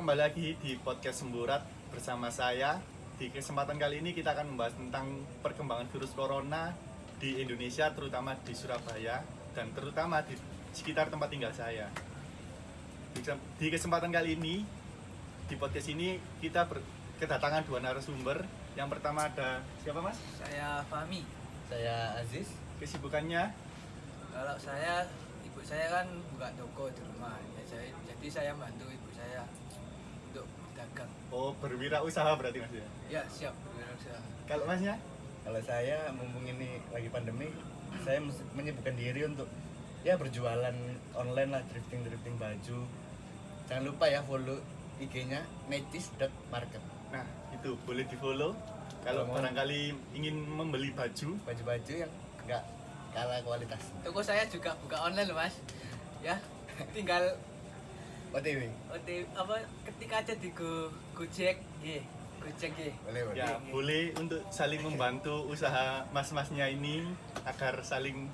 kembali lagi di podcast Semburat bersama saya. Di kesempatan kali ini kita akan membahas tentang perkembangan virus corona di Indonesia, terutama di Surabaya dan terutama di sekitar tempat tinggal saya. Di kesempatan kali ini, di podcast ini kita kedatangan dua narasumber. Yang pertama ada siapa, Mas? Saya Fahmi. Saya Aziz. Kesibukannya? Kalau saya, ibu saya kan buka toko di rumah. Jadi saya bantu ibu saya untuk dagang. Oh, berwirausaha berarti, Mas ya? Ya, siap berwirausaha. Kalau Masnya? Kalau saya mumpung ini lagi pandemi, saya menyibukkan diri untuk berjualan online lah, thrifting baju. Jangan lupa ya follow IG-nya metis.market. Nah, itu boleh di-follow. Kalau barangkali ingin membeli baju yang enggak kalah kualitas. Toko saya juga buka online loh, Mas. Ya, tinggal OTW. ketik aja di Gojek, Gojek. Boleh. ya, boleh untuk saling membantu usaha mas-masnya ini agar saling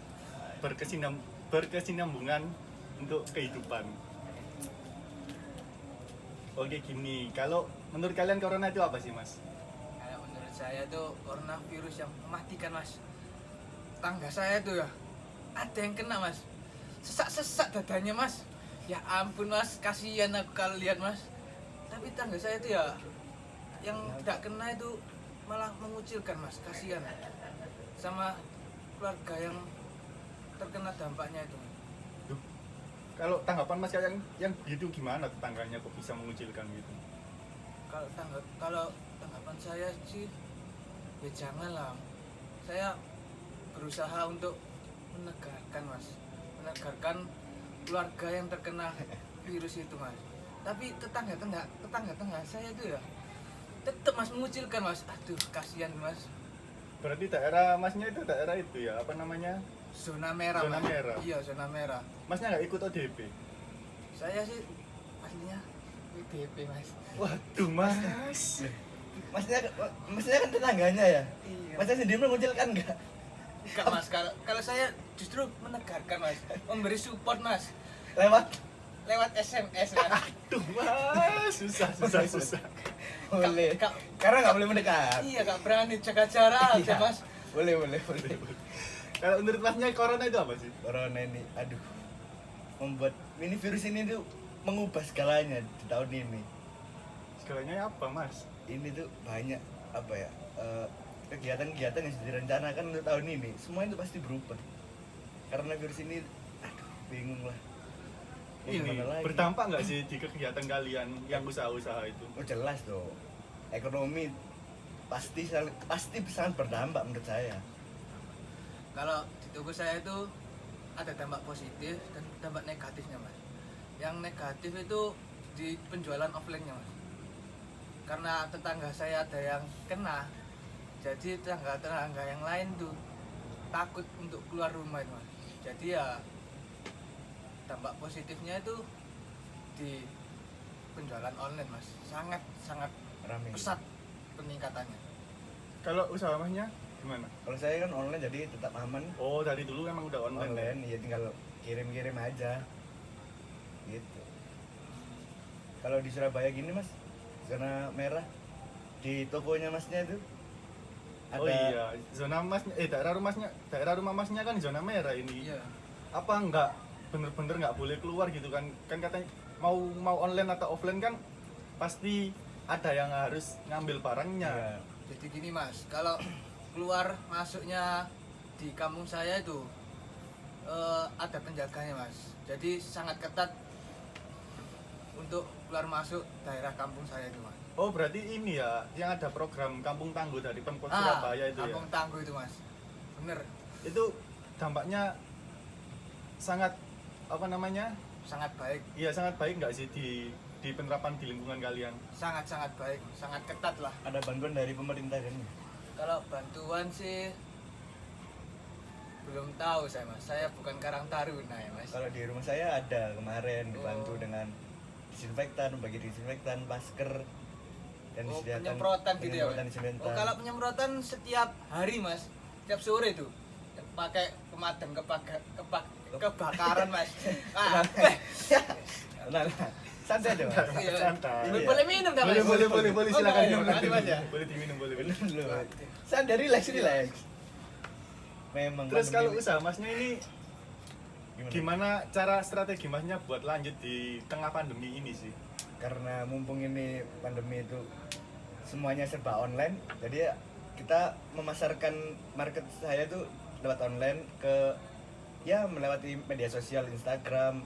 berkesinambungan untuk kehidupan. Oke, gini, kalau menurut kalian corona itu apa sih, Mas? Kayak menurut saya tuh coronavirus yang mematikan, Mas. Tangga saya tuh ya ada yang kena, Mas. Sesak dadanya, Mas. Ya ampun, Mas, kasihan aku kalau lihat, Mas. Tapi tangga saya tuh ya yang tidak kena itu malah mengucilkan, Mas. Kasihan sama keluarga yang terkena dampaknya itu. Duh, kalau tanggapan Mas yang gitu gimana tetangganya kok bisa mengucilkan gitu? Kalau tanggapan saya sih ya janganlah. Saya berusaha untuk menegarkan, Mas. Menegarkan keluarga yang terkena virus itu, Mas. Tapi tetangga saya itu ya tetap, Mas, mengucilkan, Mas. Aduh, kasihan, Mas. Berarti daerah Masnya itu daerah itu ya, apa namanya? Zona merah, Zona Mas. merah. Iya, zona merah. Masnya nggak ikut ODP? Saya sih aslinya WDP, Mas. Waduh, Mas. Maksudnya kan tetangganya ya. Iya. Masnya sendiri mengucilkan enggak? Enggak, Mas. Kalau saya justru menegarkan, Mas. Memberi support, Mas. Lewat SMS, Mas. Aduh, Mas, susah. Boleh. Kak- Karena nggak boleh mendekat. Iya, gak berani jaga jarak aja, Iya. Mas. Boleh. Kalau menurut Masnya corona itu apa sih? Corona ini, aduh, membuat ini virus ini tuh mengubah segalanya di tahun ini. Segalanya apa, Mas? Ini tuh banyak apa ya, kegiatan-kegiatan yang sudah direncanakan untuk tahun ini, semua itu pasti berubah. Karena virus ini, aduh, bingung lah. Mau Ini gimana lagi? berdampak nggak sih di kegiatan kalian yang usaha-usaha itu? Oh jelas dong, ekonomi pasti sangat berdampak menurut saya. Kalau di toko saya itu ada dampak positif dan dampak negatifnya, Mas. Yang negatif itu di penjualan offline-nya, Mas. Karena tetangga saya ada yang kena, jadi tetangga yang lain tuh takut untuk keluar rumah itu, Mas. Jadi ya dampak positifnya itu di penjualan online, Mas. Sangat Rame. pesat peningkatannya. Kalau usaha Masnya gimana? Kalau saya kan online jadi tetap aman. Oh, dari dulu emang udah online. Online, ya tinggal kirim aja. Gitu. Kalau di Surabaya gini, Mas, zona merah di tokonya Masnya itu ada. Oh iya, zona Masnya, daerah rumah Masnya kan zona merah ini. Iya. Apa enggak bener-bener nggak boleh keluar gitu kan? Kan katanya mau online atau offline kan pasti ada yang harus ngambil barangnya. Iya. Jadi gini, Mas, kalau keluar masuknya di kampung saya itu ada penjaganya, Mas. Jadi sangat ketat untuk keluar masuk daerah kampung saya itu, Mas. Oh, berarti ini ya yang ada program Kampung Tangguh dari Pemkot Surabaya itu kampung tangguh itu, Mas. Bener, ya. Itu dampaknya sangat apa namanya? sangat baik, Iya, sangat baik nggak sih di penerapan di lingkungan kalian? sangat baik, sangat ketat lah. Ada bantuan dari pemerintah kan? Kalau bantuan sih belum tahu saya, Mas. Saya bukan Karang Taruna ya, Mas. Kalau di rumah saya ada kemarin dibantu Oh. dengan disinfektan, bagi disinfektan, masker dan Oh, disediakan penyemprotan gitu ya, Mas? disinfektan. Oh, kalau penyemprotan setiap hari, Mas. Setiap sore tuh. Pakai pemadam kebakaran, Mas. Nah, santai aja mas. Iya. Santai. Iya. Boleh minum dah Boleh, Mas? boleh, Oh, silakan boleh, minum nanti. Mas ya. Boleh diminum, boleh. Bener loh. Santai, relax. Memang. Terus pandemi kalau ini- usaha masnya ini gimana cara strategi masnya buat lanjut di tengah pandemi ini sih? Karena mumpung ini pandemi itu semuanya serba online, jadi ya kita memasarkan market saya tuh lewat online ke ya melewati media sosial Instagram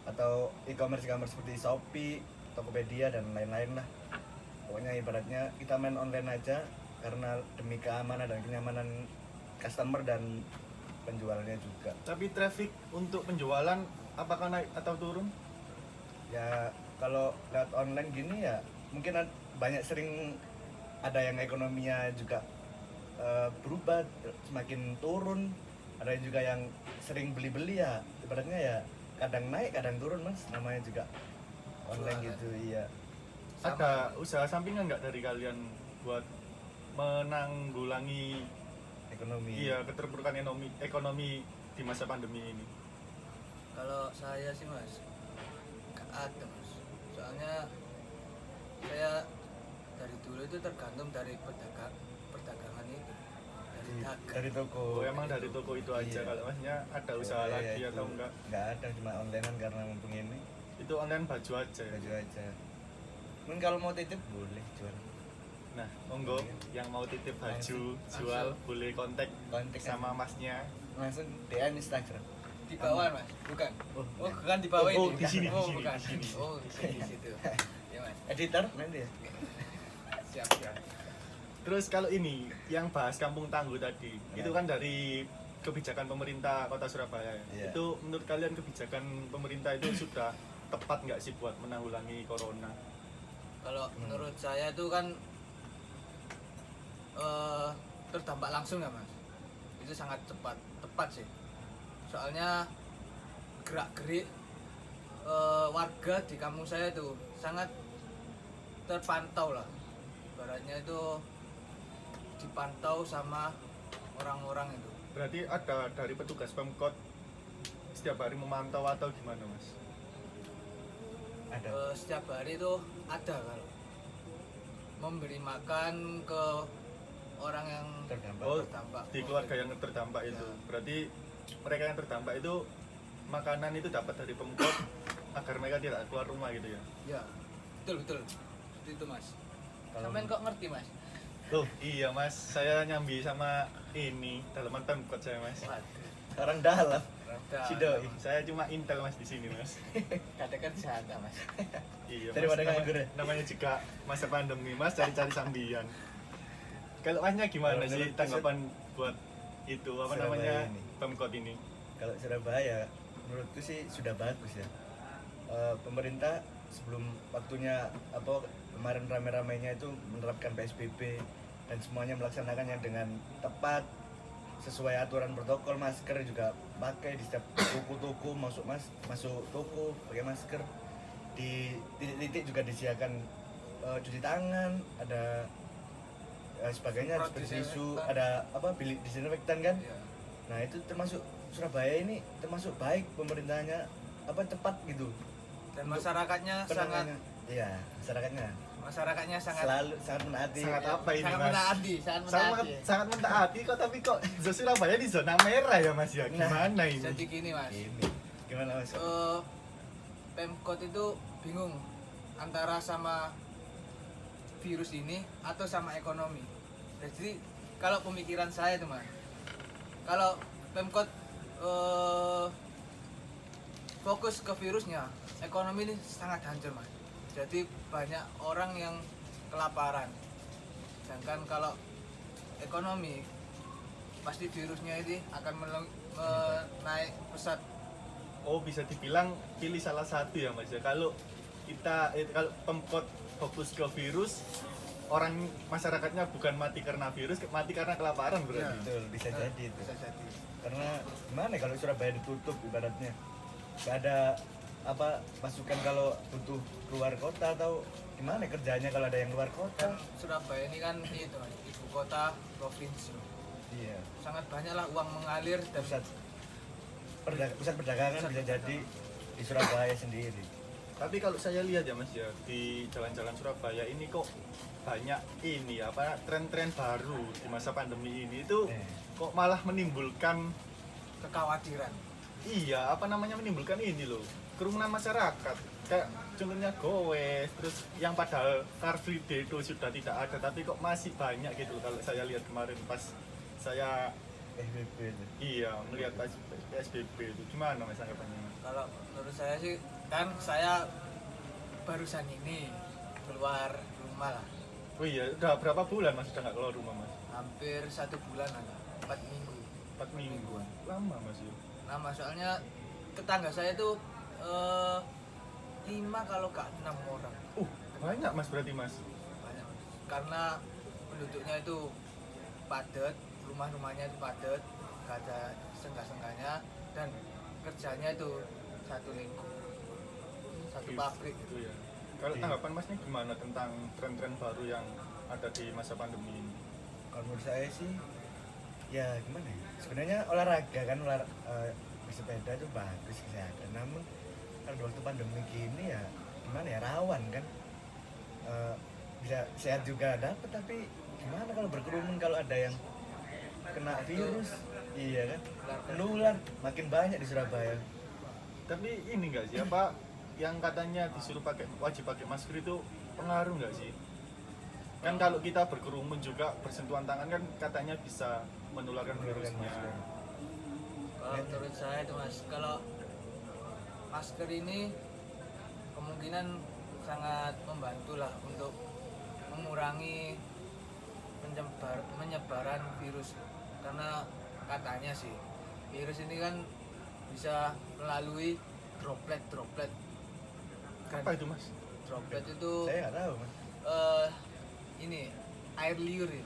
atau e-commerce seperti Shopee, Tokopedia dan lain-lain lah. Pokoknya ibaratnya kita main online aja karena demi keamanan dan kenyamanan customer dan penjualannya juga. Tapi traffic untuk penjualan apakah naik atau turun? Ya kalau lewat online gini ya mungkin banyak sering ada yang ekonominya juga berubah semakin turun, ada yang juga yang sering beli-beli ya ibaratnya ya kadang naik kadang turun mas, namanya juga online Jualan. gitu. Iya, Sama. Ada usaha sampingan nggak dari kalian buat menanggulangi ekonomi. iya keterpurukan ekonomi di masa pandemi ini? Kalau saya sih Mas, nggak ada Mas. Soalnya saya dari dulu itu tergantung dari perdagangan itu, dari dagang. Dari toko. Oh emang dari toko itu aja. Iya. Kalau masnya ada usaha Iya, lagi itu. atau enggak? Nggak ada, cuma onlinean karena mumpung ini Itu online baju aja ya? baju aja. Mungkin kalau mau titip boleh jual. Nah, monggo yang mau titip baju, jual, boleh kontak Kontak sama masnya. langsung DM Instagram. Di bawah Mas, bukan? Oh, Oh, bukan di bawah Oh, ini. di sini, Oh, di sini, bukan. di sini. Oh, di sini di situ. Ya Mas. editor nanti ya. Siap, siap. Terus kalau ini yang bahas Kampung Tangguh tadi, Ya. itu kan dari kebijakan pemerintah Kota Surabaya ya. Ya. Itu menurut kalian kebijakan pemerintah itu sudah tepat nggak sih buat menanggulangi corona? Kalau menurut saya itu kan terdampak langsung ya Mas. Itu sangat tepat sih. Soalnya gerak-gerik warga di kampung saya itu sangat terpantau lah. Ibaratnya itu dipantau sama orang-orang itu. Berarti ada dari petugas Pemkot setiap hari memantau atau gimana Mas? Ada. Setiap hari itu ada kalau memberi makan ke orang yang Terdampak. Oh, terdampak. di keluarga yang terdampak itu. Ya. Berarti mereka yang terdampak itu makanan itu dapat dari Pemkot agar mereka tidak keluar rumah gitu ya. Ya, betul. Seperti itu Mas. Kalau- Sampean kok ngerti Mas? Loh, iya Mas, saya nyambi sama ini dalaman Pemkot saya Mas. Waduh. Orang dalam. Rada. Si doi. Saya cuma intel Mas di sini Mas. Katakan ada Mas. Iya, Daripada Mas, nganggur ya? namanya juga masa pandemi Mas, cari-cari sambian. Kalau Masnya gimana Kalau sih menurut tanggapan buat itu apa Surabaya namanya ini. Pemkot ini? Kalau Surabaya menurutku sih sudah bagus ya. Pemerintah sebelum waktunya apa kemarin rame-ramenya itu menerapkan PSBB dan semuanya melaksanakannya dengan tepat sesuai aturan protokol, masker juga pakai di setiap toko-toko, masuk toko pakai masker, di titik-titik juga disediakan cuci tangan, ada sebagainya Semprot seperti tisu, disinfektan. ada apa bilik disinfektan kan. Iya. Nah itu termasuk Surabaya ini termasuk baik pemerintahnya apa cepat gitu. Dan masyarakatnya sangat Iya masyarakatnya sangat sangat menaati. Sangat apa ini sangat Mas? menaati, sangat Sangat, menaati. sangat mentaati kok, tapi kok Surabaya di zona merah ya Mas ya? Gimana ini? Jadi gini Mas. Ini gimana mas? Pemkot itu bingung antara sama virus ini atau sama ekonomi. Jadi kalau pemikiran saya tuh Mas, kalau Pemkot fokus ke virusnya, ekonomi ini sangat hancur Mas. Jadi banyak orang yang kelaparan. Sedangkan kalau ekonomi pasti virusnya ini akan naik pesat. Oh, bisa dibilang pilih salah satu ya Mas ya. Kalau kalau Pemkot fokus ke virus, orang masyarakatnya bukan mati karena virus, mati karena kelaparan berarti. Betul bisa jadi itu. Bisa jadi. Karena gimana ya kalau Surabaya ditutup ibaratnya nggak ada apa masukan kalau butuh keluar kota atau gimana kerjanya kalau ada yang keluar kota. Kan Surabaya ini kan itu Mas, ibu kota provinsi. Iya. Sangat banyaklah uang mengalir dan Pusat perdagangan Pusat bisa jadi di Surabaya sendiri. Tapi kalau saya lihat ya Mas ya, di jalan-jalan Surabaya ini kok banyak ini apa tren-tren baru di masa pandemi ini itu kok malah menimbulkan Kekhawatiran. iya apa namanya menimbulkan ini loh kerumunan masyarakat kayak contohnya gowes terus yang padahal Car Free Day itu sudah tidak ada tapi kok masih banyak gitu loh. Kalau saya lihat kemarin pas saya SBB itu. iya melihat pas PSBB itu gimana Mas anggapannya Mas? Kalau menurut saya sih kan saya barusan ini keluar rumah lah, Oh iya udah berapa bulan Mas sudah nggak keluar rumah Mas? hampir 1 bulan lah, 4 minggu. 4 mingguan lama Mas ya? Nah, soalnya tetangga saya itu 5 kalau nggak 6 orang. Banyak Mas berarti Mas. Banyak. Karena penduduknya itu padat, rumah-rumahnya itu padat, nggak ada senggah-senggahnya, dan kerjanya itu satu lingkup, satu pabrik gitu. Itu ya. Kalau Iya. tanggapan Masnya gimana tentang tren-tren baru yang ada di masa pandemi ini? Kalau menurut saya sih ya gimana ya, sebenarnya olahraga kan bersepeda itu bagus kesehatan, namun kalau di waktu pandemi gini ya gimana ya, rawan kan. Bisa sehat juga dapat, tapi gimana kalau berkerumun, kalau ada yang kena virus, iya kan, menular makin banyak di Surabaya. Tapi ini enggak sih apa yang katanya disuruh wajib pakai masker itu pengaruh nggak sih? Kan kalau kita berkerumun juga bersentuhan tangan kan katanya bisa menularkan virusnya. Kalau menurut saya itu Mas, kalau masker ini kemungkinan sangat membantu lah untuk mengurangi penyebaran virus, karena katanya sih virus ini kan bisa melalui droplet. Apa itu Mas? Droplet itu Saya nggak tahu mas. ini air liur ya.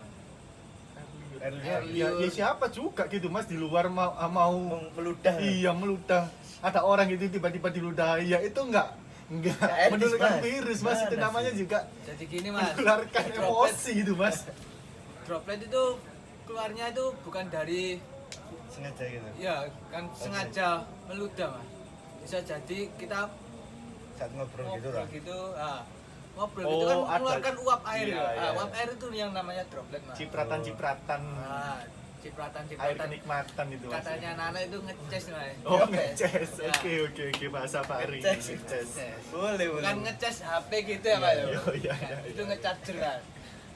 Air Ya, liur. ya siapa juga gitu Mas di luar mau Meludah. iya meludah. Ada orang itu tiba-tiba diludahi ya itu enggak etis, menularkan Mas. virus Mas itu Mana namanya sih? juga Jadi gini Mas, menularkan emosi itu Mas. droplet itu keluarnya itu bukan dari Sengaja gitu. ya kan sengaja meludah Mas. Bisa jadi kita Saat ngobrol gitu ngobrol lah. gitu, ngobrol Oh, gitu kan ada. mengeluarkan uap air. Iya, ya. iya. Uap air itu yang namanya droplet Mas. Cipratan-cipratan Nah, air cipratan-cipratan. kenikmatan itu Mas. Katanya Nana itu ngeces Mas. Oh Ngeces. ngeces, Ya. oke bahasa Fahri. Ngeces. Ngeces. Boleh, boleh. Bukan ngeces HP gitu ya Mas. Iya. Itu ngecharger kan.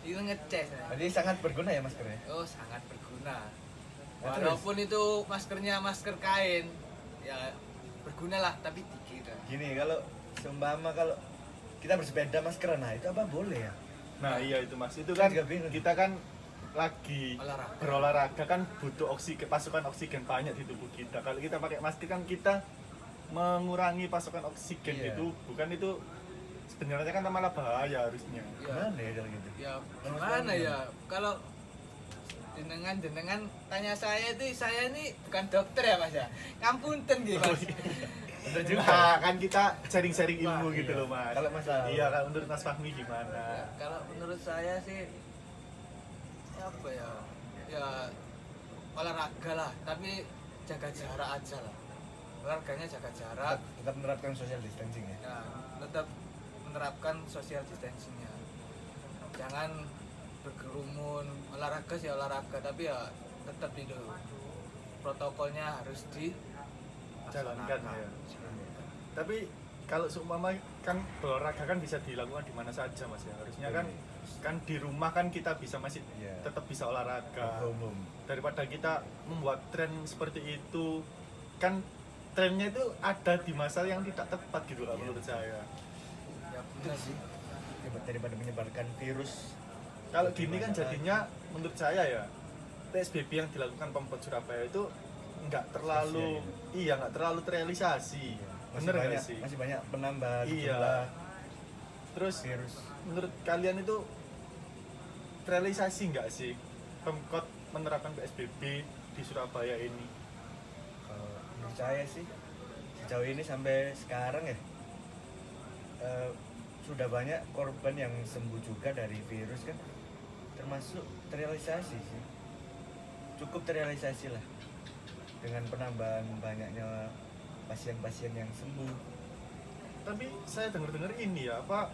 Itu ngeces. Mas. Jadi sangat berguna ya maskernya. Oh, sangat berguna. Nah, Walaupun itu maskernya masker kain, ya berguna lah, tapi dikit. Gini, kalau seumpama kalau kita bersepeda maskeran, nah itu apa boleh ya? Nah iya itu Mas, itu Saya kan juga bingung. kita kan lagi Olahraga. berolahraga kan butuh oksigen, pasokan oksigen banyak di tubuh kita. Kalau kita pakai masker kan kita mengurangi pasokan oksigen Iya. itu, bukan itu sebenarnya kan malah bahaya harusnya. Ya, Gimana ya kalau gitu? ya gimana ya? Kalau jenengan tanya saya itu, saya ini bukan dokter ya Mas ya. Ngapunten gitu Mas. Bener juga. Nah, kan kita sharing-sharing ilmu Wah, gitu iya. loh Mas. Kalau masalah- Iya, kalau menurut Mas Fahmi Ya, gimana? kalau menurut saya sih ya apa ya? Ya olahraga lah, tapi jaga jarak aja lah. Olahraganya jaga jarak. Tetap menerapkan social distancing ya. Ya, tetap menerapkan social distancingnya. Jangan berkerumun, olahraga sih olahraga, tapi ya tetap itu protokolnya harus Jalankan ya. Tapi kalau seumpama kan berolahraga kan bisa dilakukan di mana saja Mas ya. Harusnya kan di rumah kan kita bisa masih Iya. tetap bisa olahraga. Umum. Daripada kita membuat tren seperti itu, kan trennya itu ada di masa yang tidak tepat gitu lah Iya. menurut saya. Ya Itu benar sih. Daripada menyebarkan virus. Kalau gini kan jadinya menurut saya ya PSBB yang dilakukan Pemkot Surabaya itu nggak terlalu nggak terlalu terrealisasi. Masih Bener nggak banyak, sih? masih banyak penambahan Iya. jumlah Terus virus. menurut kalian itu terrealisasi nggak sih Pemkot menerapkan PSBB di Surabaya ini? Kalau menurut saya sih sejauh ini sampai sekarang ya sudah banyak korban yang sembuh juga dari virus kan, termasuk terrealisasi sih, cukup terrealisasi lah dengan penambahan banyaknya pasien-pasien yang sembuh. tapi saya dengar-dengar ini ya apa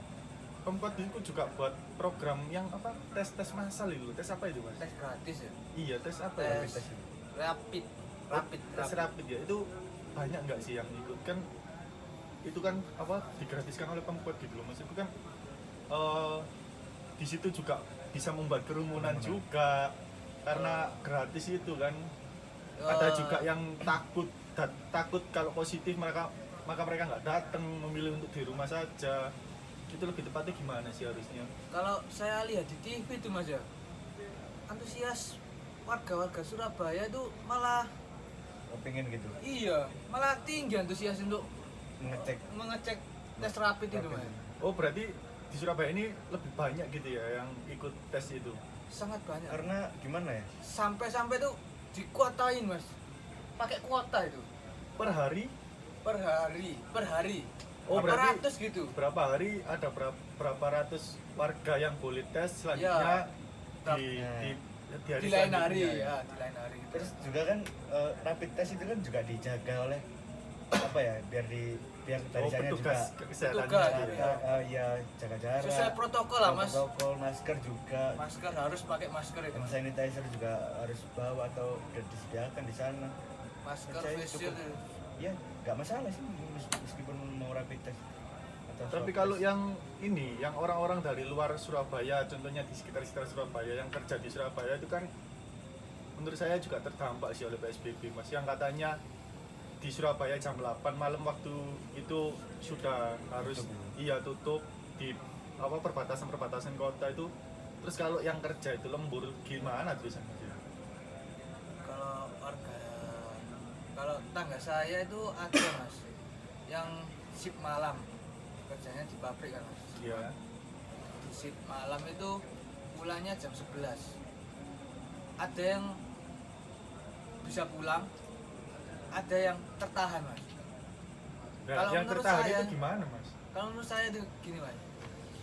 Pemkot itu juga buat program yang apa tes massal itu. Tes apa itu, Mas? Tes gratis ya. Iya, tes apa ya? Tes Tes rapid. rapid ya. Itu banyak nggak sih yang ikut kan? Itu kan apa digratiskan oleh Pemkot gitu loh. Maksudku kan di situ juga bisa membuat kerumunan juga karena gratis itu kan. Ada juga yang takut kalau positif maka mereka nggak datang, memilih untuk di rumah saja. Itu lebih tepatnya gimana sih harusnya? Kalau saya lihat di TV itu Mas ya, antusias warga-warga Surabaya itu malah pengen gitu malah tinggi antusias untuk mengecek tes rapid itu Mas. Oh berarti di Surabaya ini lebih banyak gitu ya yang ikut tes itu? Sangat banyak. karena gimana ya, Sampai tuh dikuotain Mas. Pakai kuota itu Per hari? per hari. Oh berapa berarti ratus gitu. berapa hari ada berapa ratus warga yang boleh tes selanjutnya di hari Di lain hari selanjutnya ya, di lain hari gitu. terus juga kan rapid test itu kan juga dijaga oleh apa ya, biar dari Oh sana juga petugas kesehatannya Petugas, gitu ya? ya jaga jarak, Sesuai protokol lah Mas. protokol, masker juga, Masker harus pakai masker itu. hand sanitizer juga harus bawa atau udah disediakan di sana. Masker Saya face shield cukup- itu. Ya nggak masalah sih meskipun mau rapid test atau Tapi swab kalau test. yang ini, yang orang-orang dari luar Surabaya, contohnya di sekitar Surabaya yang kerja di Surabaya itu kan menurut saya juga terdampak sih oleh PSBB Mas. Yang katanya di Surabaya jam 8 malam waktu itu sudah harus tutup di apa perbatasan kota itu. Terus kalau yang kerja itu lembur gimana tuh sama dia? Kalau tangga saya itu ada Mas yang shift malam, kerjanya di pabrik kan Mas. Iya. Di shift malam itu pulangnya jam 11. Ada yang bisa pulang, ada yang tertahan Mas. Nah, Kalau yang menurut tertahan saya- itu gimana Mas? Kalau menurut saya itu gini Mas,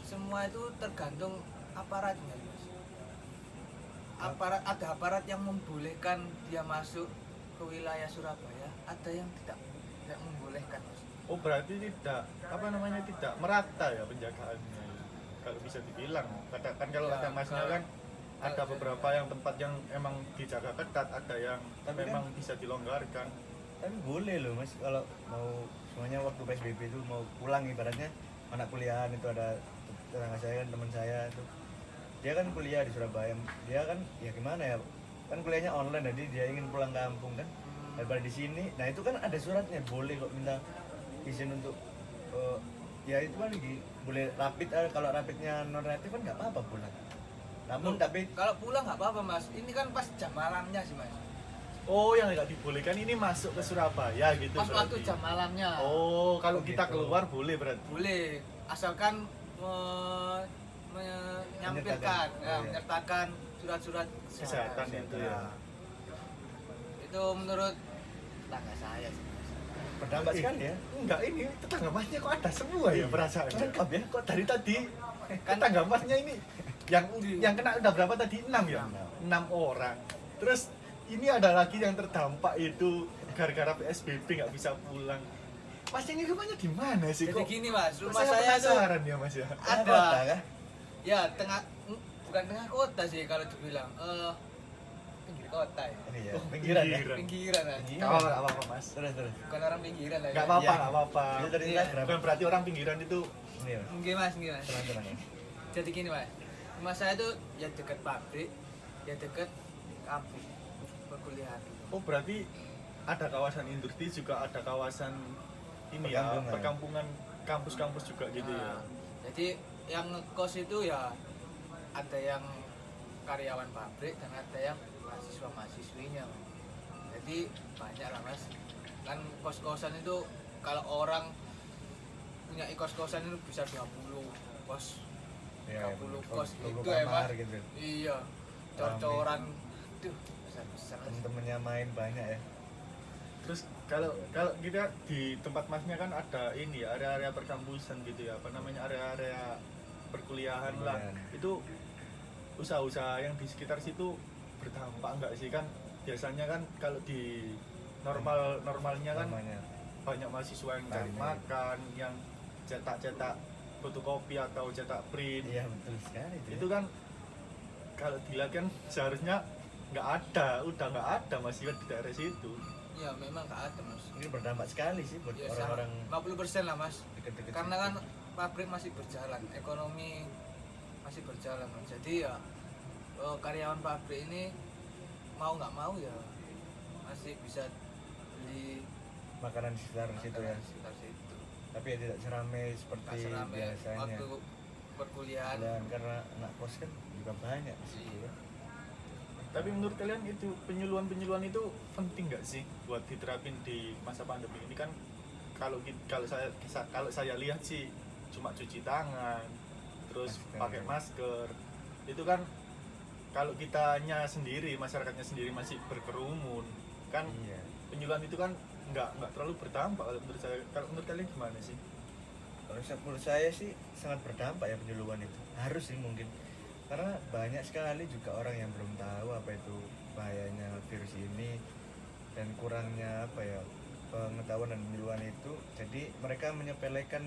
semua itu tergantung aparatnya Mas. Ada aparat yang membolehkan dia masuk ke wilayah Surabaya, ada yang tidak membolehkan Mas. Oh berarti tidak tidak merata ya penjagaannya kalau bisa dibilang. Katakan kalau Ya, ada masnya kan ada kalau- beberapa yang tempat yang emang dijaga ketat, ada yang Tapi memang bisa dilonggarkan. Tapi boleh loh Mas, kalau mau semuanya waktu PSBB itu mau pulang, ibaratnya anak kuliahan itu ada tetangga saya kan, teman saya itu dia kan kuliah di Surabaya, dia kan ya gimana ya, kan kuliahnya online, jadi dia ingin pulang kampung kan daripada di sini. Nah itu kan ada suratnya, boleh kok minta izin untuk ya itu kan boleh rapid. Kalau rapidnya non reaktif kan nggak apa-apa pulang, namun tapi Kalau pulang nggak apa-apa Mas, ini kan pas jam malamnya sih Mas. Oh yang nggak dibolehkan ini masuk ke Surabaya gitu Pas waktu berarti. jam malamnya. Oh kalau Oh, kita gitu. keluar boleh berarti. Boleh, asalkan menyampirkan, Menyertakan. menyertakan surat-surat Kesehatan itu ya. Itu menurut tetangga saya sih Mas. berdampak sekali ya. Enggak, ini tetangga masnya kok ada semua ya perasaannya. Lengkap ya. Kok dari tadi kan tetangga masnya ini yang kena udah berapa tadi? 6 ya? 6 orang. Terus ini ada lagi yang terdampak itu gara-gara PSBB nggak bisa pulang. Mas ini rumahnya di mana sih Jadi kok? gini Mas, rumah Saya saya tuh penasaran ya Mas ya. ada Kota, kan? ya bukan tengah kota sih kalau dibilang pinggir kota ya. Iya, pinggiran ya. Pinggiran lah. Pinggiran. Nggak apa-apa Mas. Terus. Bukan orang pinggiran lah. Nggak ya. apa-apa, Iya. nggak apa-apa. Itu dari Iya. Instagram. Bukan berarti orang pinggiran itu Ini ya. Nggih Mas, nggih Mas. Tenang ya. Jadi gini Mas, rumah saya tuh ya dekat pabrik, ya dekat kampus perkuliahan. oh berarti ada kawasan industri juga ada kawasan ini ya Perkampungan. perkampungan kampus-kampus juga gitu ya. Nah, jadi yang ngekos itu ya ada yang karyawan pabrik dan ada yang mahasiswa-mahasiswinya. Jadi banyak lah Mas. Kan kos-kosan itu kalau orang punya kos-kosan itu bisa 20 kos. Ya, 20 kos tunggu itu ya kamar Mas. gitu. Iya. Cor-coran. Duh, besar-besar Mas. Temen-temennya main banyak ya. Terus kalau kita di tempat masnya kan ada ini ya area-area perkampusan gitu ya, apa namanya area-area perkuliahan lah. Perkuliahan. Itu usaha-usaha yang di sekitar situ berdampak enggak sih kan? Biasanya kan kalau di normalnya kan Namanya. banyak mahasiswa yang cari Rame. makan, yang cetak fotokopi atau cetak print. Iya betul sekali Itu kan kalau dilihat kan seharusnya nggak ada, udah nggak ada masih di daerah situ. Ya memang gak ada mas. ini berdampak sekali sih buat Ya, orang-orang 50% lah mas. deket-deket Karena situ. kan pabrik masih berjalan, ekonomi masih berjalan mas. Jadi ya karyawan pabrik ini mau nggak mau ya masih bisa beli makanan di sekitar situ ya, makanan di sekitar situ. tapi ya tidak seramai seperti Nggak seramai biasanya. waktu perkuliahan. Dan karena anak kos kan juga banyak di situ ya. Tapi menurut kalian itu penyuluhan itu penting nggak sih buat diterapin di masa pandemi ini kan? Kalau saya lihat sih cuma cuci tangan, terus Masker. pakai masker. Itu kan kalau kitanya sendiri, masyarakatnya sendiri masih berkerumun, kan Iya. penyuluhan itu kan nggak terlalu berdampak kalau menurut saya. Kalau menurut kalian gimana sih? Kalau menurut saya sih sangat berdampak ya penyuluhan itu. Harus sih mungkin. Karena banyak sekali juga orang yang belum tahu apa itu bahayanya virus ini dan kurangnya apa ya pengetahuan dan penyuluhan itu. Jadi mereka menyepelekan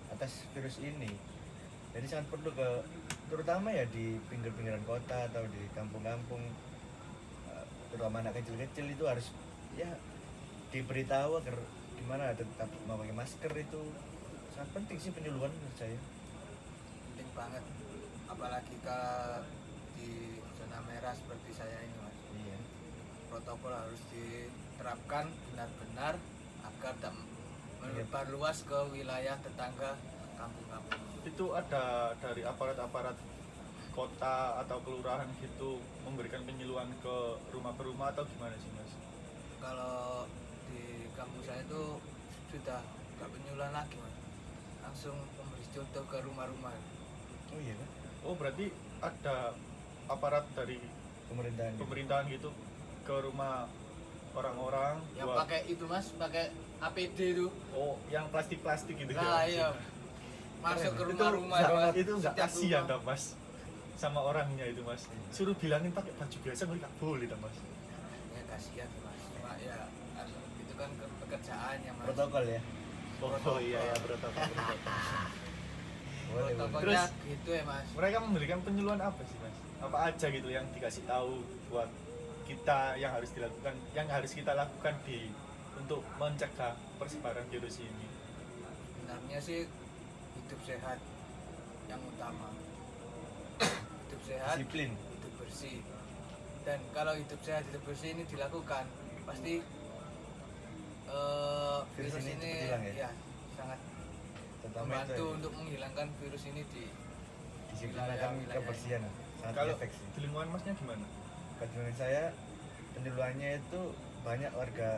atas virus ini. Jadi sangat perlu terutama ya di pinggir-pinggiran kota atau di kampung-kampung, terutama anak kecil-kecil itu harus ya diberitahu agar gimana tetap memakai masker. Itu sangat penting sih penyuluhan menurut saya. Penting banget, apalagi di zona merah seperti saya ini mas. Iya. Protokol harus diterapkan benar-benar agar tak melebar luas ke wilayah tetangga kampung-kampung. Itu ada dari aparat-aparat kota atau kelurahan gitu memberikan penyuluhan ke rumah atau gimana sih mas? Kalau di kampung saya itu sudah nggak penyuluhan lagi mas, langsung memberi contoh ke rumah-rumah. Oh iya kan? Oh berarti ada aparat dari Pemerintahan. pemerintahan gitu ke rumah orang-orang Yang buat- pakai itu mas, pakai APD itu. oh yang plastik gitu Nah ya? iya, masuk ke Itu rumah-rumah sangat- Mas. itu nggak Setiap kasihan rumah. dah mas sama orangnya itu mas, suruh bilangin pakai baju biasa nggak boleh dah mas. Ya kasihan sih mas, cuma ya itu kan pekerjaannya mas. Protokol ya. Oh iya ya protokol. Boleh, boleh. Protokolnya Terus- gitu ya mas. Mereka memberikan penyuluhan apa sih mas? Apa aja gitu yang dikasih tahu buat kita yang harus dilakukan, yang harus kita lakukan untuk mencegah persebaran virus ini? Sebenarnya sih hidup sehat yang utama. Hidup sehat, Disiplin. hidup bersih. Dan kalau hidup sehat, hidup bersih ini dilakukan, pasti Virus virus ini ini cepat hilang ya? ya sangat Terutama membantu itu ya. untuk menghilangkan virus ini di Disiplinakan wilayah-wilayah. kebersihan sangat Kalau efek sih. di lingkungan masnya gimana? Menurut saya penyuluhannya itu banyak warga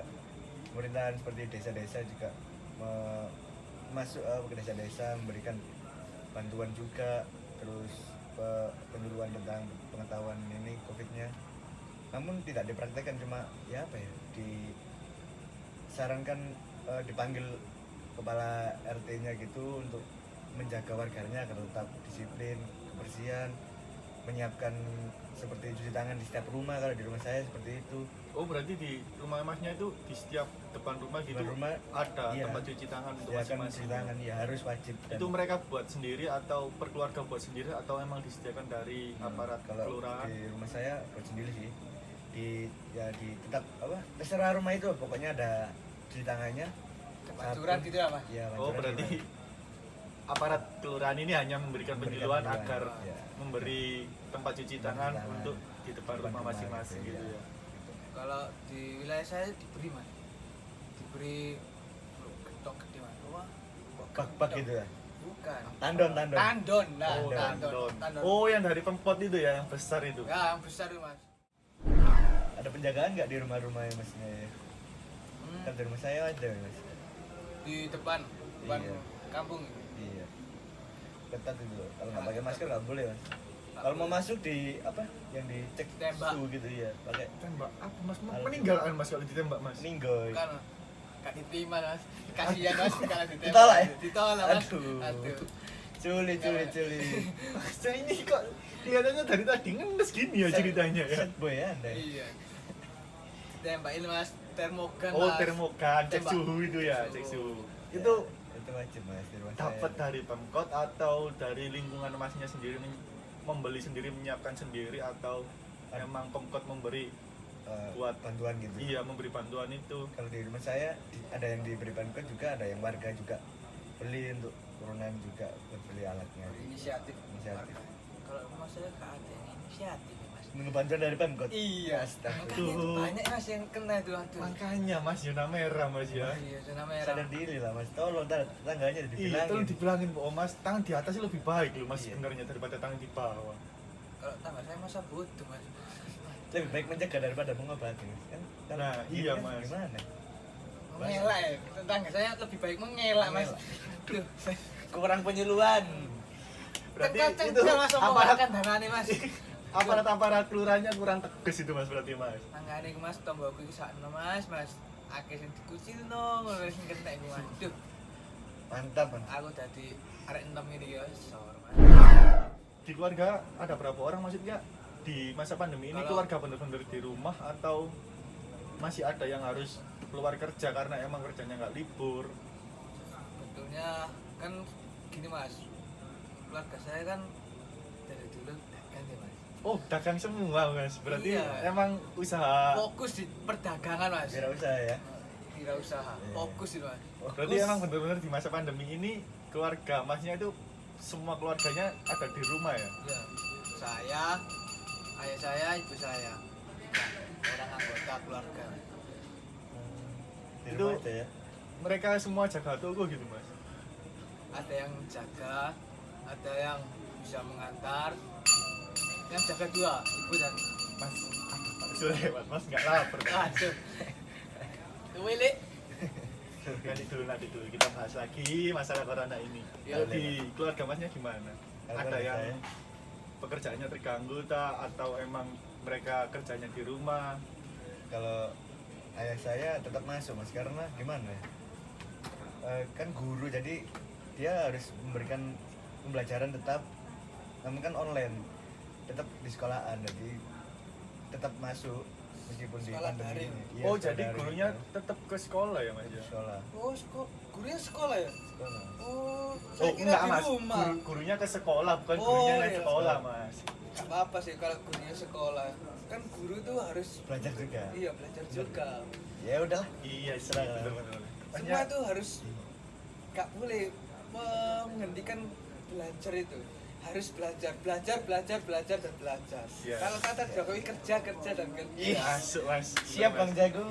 pemerintahan seperti desa-desa juga masuk ke desa-desa memberikan bantuan juga, terus penyuluhan tentang pengetahuan ini COVID-nya. Namun tidak dipraktekkan, cuma ya apa ya disarankan dipanggil kepala RT-nya gitu untuk menjaga warganya agar tetap disiplin, kebersihan, menyiapkan seperti cuci tangan di setiap rumah. Kalau di rumah saya seperti itu. Oh berarti di rumah masnya itu di setiap depan rumah gitu Depan rumah, ada iya. tempat cuci tangan untuk Disediakan masing-masing. cuci tangan ya harus wajib. Dan Itu mereka buat sendiri atau per keluarga buat sendiri atau emang disediakan dari aparat kalau kelurahan? di rumah saya buat sendiri sih. Di tetap apa terserah rumah itu pokoknya ada cuci tangannya. Pancuran gitu ya mas. Ya, Oh pancuran berarti juga. aparat kelurahan ini hanya memberikan Memberikan penyuluhan penyuluhan, agar ya. memberi tempat cuci Tempat tangan cuci tangan. untuk di depan Depan rumah rumah masing-masing gitu, gitu iya. ya. Kalau di wilayah saya diberi mas, diberi getok gede mas. Wah, kok Bak-bak getok? gitu ya. Bukan. Tandon. Tandon, nah, Oh, tandon. tandon. Oh yang dari pempot itu ya, yang besar itu. Ya, yang besar itu mas. Ada penjagaan nggak di rumah-rumah ya masnya ya? Hmm, Kan di rumah saya ada mas. di depan Iya. kampung ini. Iya. Ketat itu. Kalau nggak pakai masker nggak boleh mas. Kalau mau masuk di apa? Yang dicek Tembak. suhu gitu ya. Pakai Tembak apa mas? Halo. Meninggal kan mas kalau ditembak mas? ninggoy. Kan gak diterima mas. Kasihan mas kalau ditembak. Ditolak ya? Ditolak mas. Aduh. Culi. Mas ini kok kelihatannya dari tadi ngenes gini ya ceritanya ya. Sad boy ya anda. Iya. Ditembakin mas, termogan Oh mas. termogan, cek Tembak. suhu itu ya, Suhu. cek suhu. Ya. Itu Itu wajib mas di rumah Dapat saya. dari Pemkot atau dari lingkungan masnya sendiri membeli sendiri, menyiapkan sendiri, atau emang Pemkot memberi buat bantuan gitu. iya memberi bantuan itu? Kalau di rumah saya ada yang diberi bantuan juga, ada yang warga juga beli untuk turunan juga buat beli alatnya. Inisiatif. Inisiatif. warga. Kalau rumah saya nggak ada yang inisiatif ya, mas. Nunggu bantuan dari Pemkot. Iya. Astagfirullah. Makanya itu Aduh. banyak mas yang kena itu, aduh. Makanya mas, zona merah mas ya. Iya, zona merah. Sadar diri lah mas, tolong tangganya Iya, dibilangin. tolong dibilangin oh mas, tangan di atas sih lebih baik loh mas Iya. sebenarnya daripada tangan di bawah. Kalau tambah saya masa butuh mas. Lebih baik mencegah daripada mengobati mas. Kan kalau Nah, gini iya, kan Mas. Gimana? Mengelak ya, tetangga saya lebih baik mengelak mas. Mengelak. Duh, Kurang penyuluhan. Berarti kenceng itu mas aparat omongan dana nih mas. aparat kelurahannya kurang tegas itu mas berarti mas. Tanggane iku mas tomboku iku sakno mas, akeh sing dikucilno ngono sing kena iku mas. Duh, Mantap mas. aku dadi arek entem ini ya sor mas. Di keluarga ada berapa orang maksudnya di masa pandemi ini? Kalau- Keluarga bener-bener di rumah atau masih ada yang harus keluar kerja karena emang kerjanya nggak libur? Betulnya kan gini mas, keluarga saya kan dari dulu dagang ya mas. Oh dagang semua mas, berarti Iya. emang usaha. Fokus di perdagangan mas. Kira usaha ya. Kira usaha, Iya. fokus itu mas. Berarti emang bener-bener di masa pandemi ini keluarga masnya itu semua keluarganya ada di rumah ya? Ya, saya, ayah saya, ibu saya, orang anggota keluarga. Di Itu- rumah aja ya. Mereka semua jaga toko gitu mas? Ada yang jaga, ada yang bisa mengantar, yang jaga dua, ibu dan Mas, sorry mas nggak lapar kan? aduh. Wili, Nanti dulu kita bahas lagi masalah corona ini. Ya, Kalau di keluarga masnya gimana? Kalau Ada keluarga yang saya, pekerjaannya terganggu tak, atau emang mereka kerjanya di rumah? kalau ayah saya tetap masuk mas, karena gimana ya? Kan guru, jadi dia harus memberikan pembelajaran tetap, namun kan online, tetap di sekolahan, jadi tetap masuk meskipun di Sekolah pandemi daring. ini. Iya, Oh sekolah jadi daring, gurunya ya. tetap ke sekolah ya mas ya? Sekolah. oh gurunya sekolah ya? Sekolah. Oh, Oh saya kira enggak di mas, rumah. gurunya ke sekolah bukan Oh, gurunya naik iya. sekolah mas. Gak apa-apa sih kalau gurunya sekolah. Kan guru tuh harus Belajar juga. iya belajar juga. Ya udahlah. Iya sih, Serah lah. bener-bener. Semua tuh harus gak boleh menghentikan belajar itu. Harus belajar dan belajar. Iya. Kalau kata Jokowi kerja dan kerja. Iya, masuk mas. Siap Mas. Bang Jago.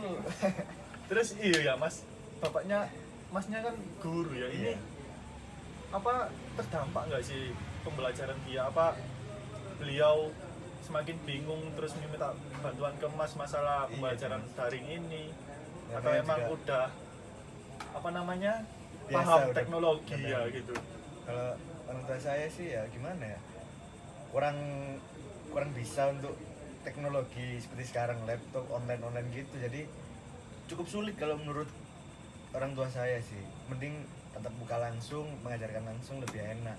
Terus iya ya mas, bapaknya masnya kan guru ya ini Iya. apa terdampak nggak sih pembelajaran dia? Apa beliau semakin bingung terus minta bantuan ke mas masalah Iya, pembelajaran Mas. daring ini? Ya, Atau saya emang juga udah apa namanya biasa, paham udah teknologi benar. ya gitu? Kalau orang tua saya sih ya gimana ya, kurang bisa untuk teknologi seperti sekarang, laptop online gitu, jadi cukup sulit kalau menurut orang tua saya sih. Mending tetap buka langsung, mengajarkan langsung lebih enak,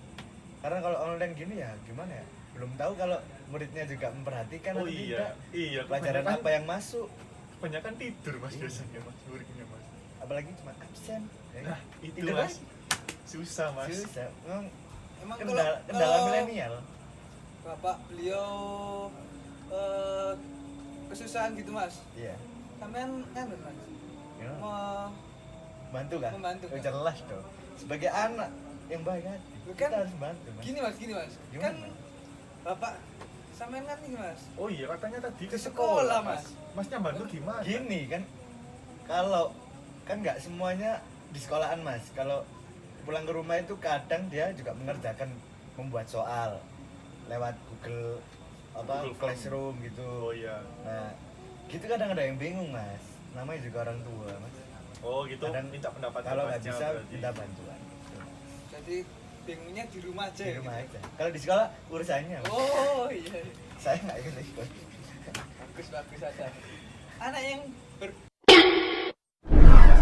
karena kalau online gini ya gimana ya, belum tahu kalau muridnya juga memperhatikan Oh atau iya, tidak, iya. pelajaran kebanyakan- apa yang masuk, Kebanyakan tidur mas Iya. biasanya mas, muridnya mas. apalagi cuma absen ya. Nah itu Tidur mas, lagi. susah mas. Susah. Memang Emang kendala milenial. Bapak beliau kesusahan gitu mas. Iya. Sampean kan mas. Gimana? Mau Bantu kan? Membantu, Oh, kan? jelas dong. Sebagai anak yang baik hati, Lu kan kita harus bantu, Mas. gini mas. Gimana, Kan Mas? bapak sampean kan ini mas. Oh iya katanya tadi Ke sekolah, Mas. Masnya bantu gimana? Gini kan, kalau kan nggak semuanya di sekolahan Mas. Kalau pulang ke rumah itu kadang dia juga mengerjakan, membuat soal lewat Google Google Form. Classroom gitu. Oh iya. Nah, gitu kadang ada yang bingung Mas. Namanya juga orang tua Mas. Oh gitu. Kadang Minta pendapat kalau nggak masnya bisa berarti. minta bantuan. Jadi bingungnya di rumah aja. Di rumah gitu. aja. Kalau di sekolah urusannya. Mas. Oh iya. Saya nggak ikut. Bagus aja. Anak yang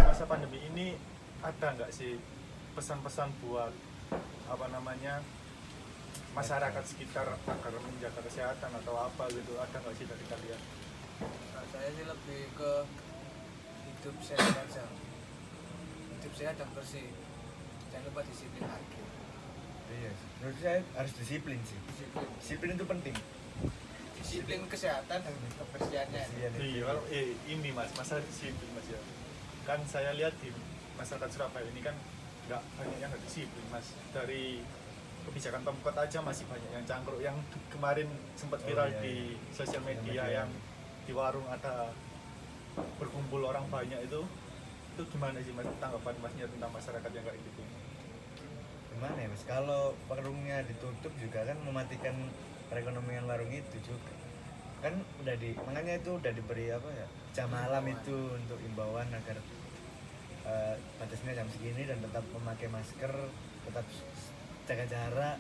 Masa pandemi ini ada nggak sih pesan-pesan buat apa namanya masyarakat sekitar agar menjaga kesehatan atau apa gitu, ada nggak sih dari kalian? Nah, saya sih lebih ke hidup sehat aja. Hidup sehat dan bersih. jangan lupa disiplin lagi. Iya, menurut saya harus disiplin sih. Disiplin itu penting. Disiplin kesehatan dan kebersihannya. Iya, kalau ini mas, masalah disiplin mas ya. Kan saya lihat di masyarakat Surabaya ini kan nggak banyak yang nggak disiplin mas. Dari kebijakan Pemkot aja masih banyak yang cangkruk. Yang kemarin sempat viral iya, di sosial media Media. yang di warung ada berkumpul orang banyak itu gimana sih mas tanggapan masnya tentang masyarakat yang kayak gitu? Gimana ya mas, kalau warungnya ditutup juga kan mematikan perekonomian warung itu juga kan. Makanya itu udah diberi apa ya, jam malam itu untuk imbauan agar batasnya jam segini dan tetap memakai masker, tetap jaga jarak.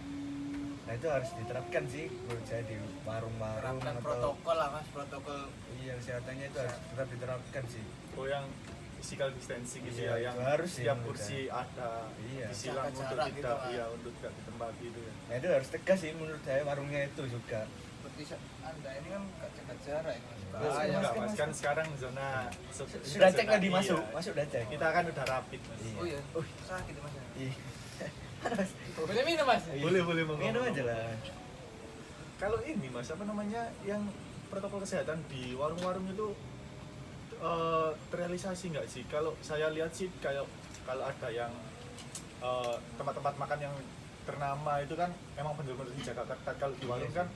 Nah itu harus diterapkan sih menurut saya di warung-warung Terapkan atau protokol lah mas, protokol. iya kesehatannya itu harus tetap diterapkan sih. Oh yang physical distancing gitu Iya, ya, yang itu harus sih setiap menurut kursi ada Iya. disilang Jaga untuk jarak tidak gitu, Mas. iya untuk tidak ditempati itu ya. Nah itu harus tegas sih menurut saya warungnya itu juga. Seperti anda ini kan gak jaga jarak ya mas. Mas, Bahaya. Enggak mas, mas, kan sekarang zona Sudah cek zona- tadi iya. masuk udah cek. Kita kan udah rapid mas. Iya. Oh iya, sakit ya mas. Ih. Boleh minum mas? Boleh monggo. Minum aja lah. Kalau ini mas apa namanya yang protokol kesehatan di warung-warung itu terrealisasi nggak sih? Kalau saya lihat sih kayak kalau ada yang tempat-tempat makan yang ternama itu kan emang benar-benar dijaga ketat. Kalau di warung kan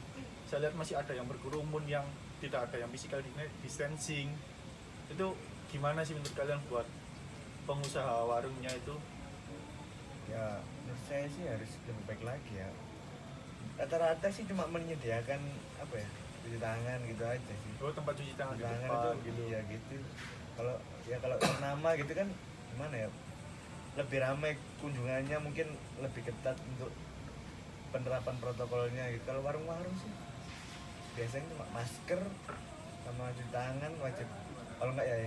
saya lihat masih ada yang berkerumun, yang tidak ada yang physical distancing. Itu gimana sih menurut kalian buat pengusaha warungnya itu? Ya menurut saya sih harus lebih baik lagi ya. Rata-rata sih cuma menyediakan apa ya, cuci tangan gitu aja sih. Oh tempat cuci tangan Cuci di tangan depan itu gitu. iya gitu. Kalau nama gitu kan gimana ya, lebih ramai kunjungannya, mungkin lebih ketat untuk penerapan protokolnya gitu. Kalau warung-warung sih biasanya cuma masker sama cuci tangan wajib, kalau nggak ya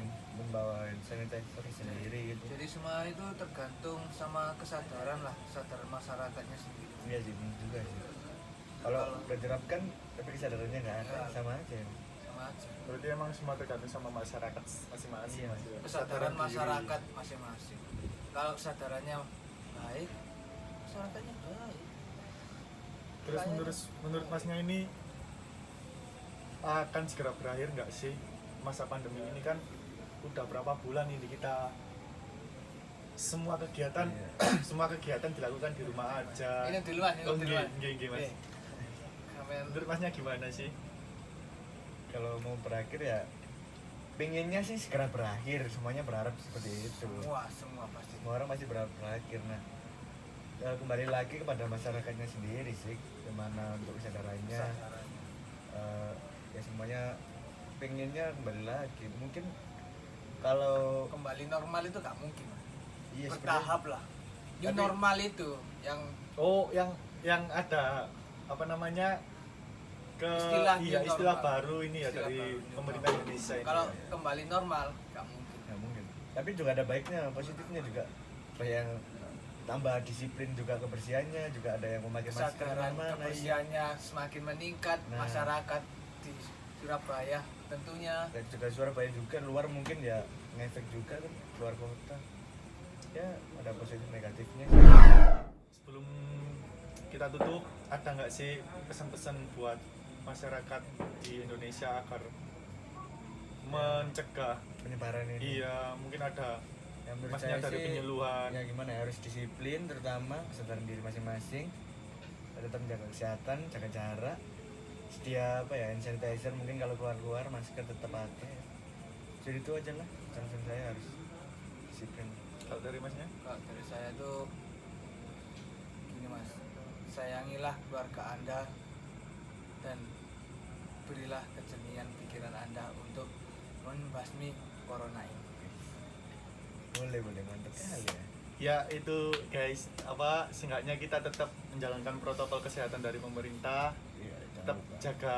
membawa sanitizer sendiri gitu. Jadi semua itu tergantung sama kesadaran lah, kesadaran masyarakatnya sendiri. Iya sih bener juga sih. Kalau udah diterapkan tapi kesadarannya nggak ada, Ya. sama aja. Sama aja. Berarti emang semua tergantung sama masyarakat masing-masing. Iya. Mas, ya. Kesadaran diri. masyarakat masing-masing. Kalau kesadarannya baik, masyarakatnya baik. Terus menurut masnya ini akan segera berakhir nggak sih masa pandemi ini? Kan udah berapa bulan ini kita semua kegiatan Iya. semua kegiatan dilakukan di rumah aja. Ini dulu mas, ini Oh, dulu mas. nggih, mas. Oke. Kamen. Menurut masnya gimana sih? Kalau mau berakhir ya pengennya sih segera berakhir, semuanya berharap seperti itu. Semua pasti. Semua orang masih berharap berakhir. Nah kembali lagi kepada masyarakatnya sendiri sih, gimana untuk kesadarannya. Kesadaran. Ya semuanya pengennya kembali lagi. Mungkin kalau Kembali normal itu gak mungkin mas. iya Bertahap lah. New Tapi- normal itu yang Oh, yang ada apa namanya Istilah new istilah normal. baru ini ya Istilah dari baru, new pemerintah normal. Indonesia ini. kalau kembali normal gak mungkin. ya mungkin. Tapi juga ada baiknya, positifnya juga. Ada yang tambah disiplin juga, kebersihannya juga, ada yang memakai masker Kesadaran mana, iya. kebersihannya semakin meningkat. Nah. Masyarakat di Surabaya tentunya Dan juga Surabaya juga, luar mungkin ya ngefek juga kan, luar kota. Ya ada positif negatifnya. Sebelum kita tutup, ada nggak sih pesan-pesan buat masyarakat di Indonesia agar mencegah? Penyebaran ini. Iya, mungkin ada Yang menurut maksudnya saya dari sih, penyuluhan. ya gimana ya, harus disiplin, terutama kesadaran diri masing-masing, tetap menjaga kesehatan, jaga jarak, sedia apa ya, hand sanitizer, mungkin kalau keluar-keluar masker tetap pakai. Jadi itu aja lah, pesan saya harus disiplin. Kalau dari masnya? kalau dari saya tuh gini mas, sayangilah keluarga anda dan berilah kejernihan pikiran anda untuk membasmi corona ini. Boleh mantap kali ya. Ya itu guys, apa seenggaknya kita tetap menjalankan protokol kesehatan dari pemerintah, Iya, jangan tetap lupa. jaga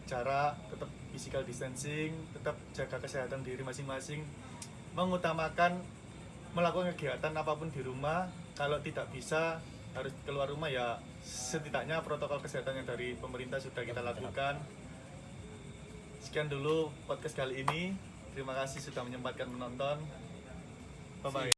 jarak, tetap physical distancing, tetap jaga kesehatan diri masing-masing, mengutamakan melakukan kegiatan apapun di rumah. Kalau tidak bisa harus keluar rumah ya setidaknya protokol kesehatan yang dari pemerintah sudah kita lakukan. Sekian dulu podcast kali ini. Terima kasih sudah menyempatkan menonton. Bye bye.